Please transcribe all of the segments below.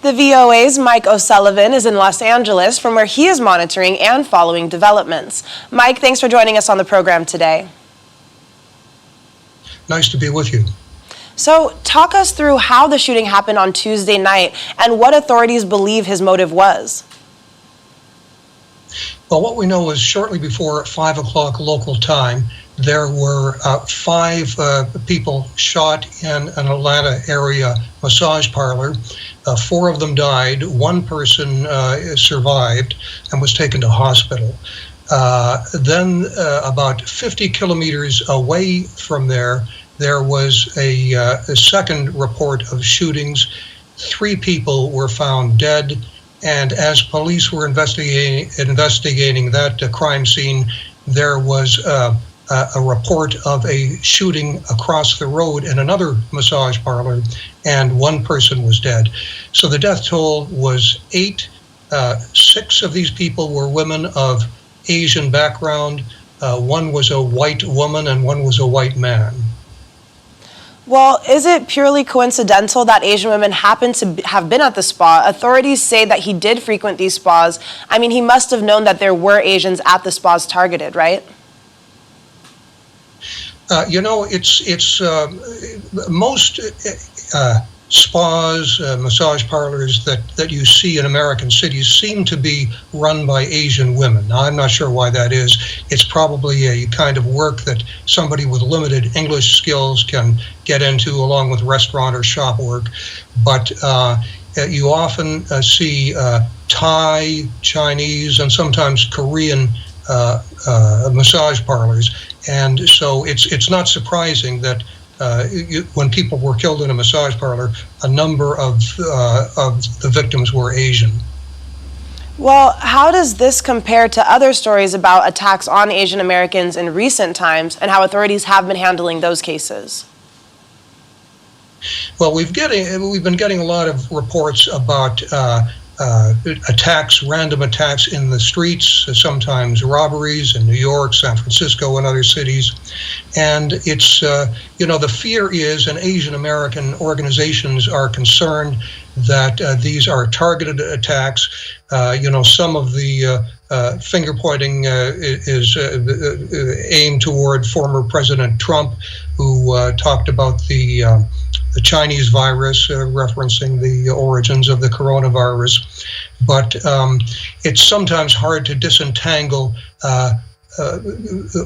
The VOA's Mike O'Sullivan is in Los Angeles, from where he is monitoring and following developments. Mike, thanks for joining us on the program today. Nice to be with you. So talk us through how the shooting happened on Tuesday night and what authorities believe his motive was. Well, what we know is shortly before 5 o'clock local time, there were 5 people shot in an Atlanta area massage parlor. 4 of them died. 1 person survived and was taken to hospital. Then about 50 kilometers away from there was a second report of shootings. 3 people were found dead. And as police were investigating that crime scene, there was a report of a shooting across the road in another massage parlor, and 1 person was dead. So the death toll was 8. 6 of these people were women of Asian background. 1 was a white woman and 1 was a white man. Well, is it purely coincidental that Asian women happen to have been at the spa? Authorities say that he did frequent these spas. I mean, he must have known that there were Asians at the spas targeted, right? It's most spas, massage parlors that you see in American cities seem to be run by Asian women. Now, I'm not sure why that is. It's probably a kind of work that somebody with limited English skills can get into, along with restaurant or shop work. But you often see Thai, Chinese, and sometimes Korean massage parlors. And so it's not surprising that when people were killed in a massage parlor, a number of the victims were Asian. Well, how does this compare to other stories about attacks on Asian Americans in recent times and how authorities have been handling those cases? Well, we've been getting a lot of reports about attacks, random attacks in the streets, sometimes robberies in New York, San Francisco, and other cities. And it's, the fear is, and Asian American organizations are concerned that these are targeted attacks. Some of the finger pointing is aimed toward former President Trump, who talked about the Chinese virus, referencing the origins of the coronavirus. But it's sometimes hard to disentangle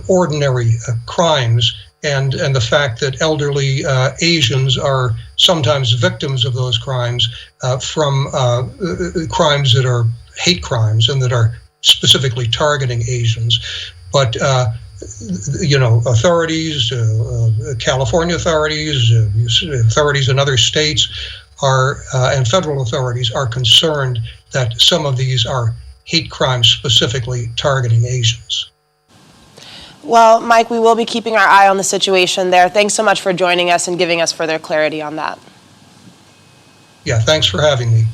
ordinary crimes and the fact that elderly Asians are sometimes victims of those crimes from crimes that are hate crimes and that are specifically targeting Asians. But authorities, California authorities, authorities in other states and federal authorities are concerned that some of these are hate crimes specifically targeting Asians. Well, Mike, we will be keeping our eye on the situation there. Thanks so much for joining us and giving us further clarity on that. Yeah, thanks for having me.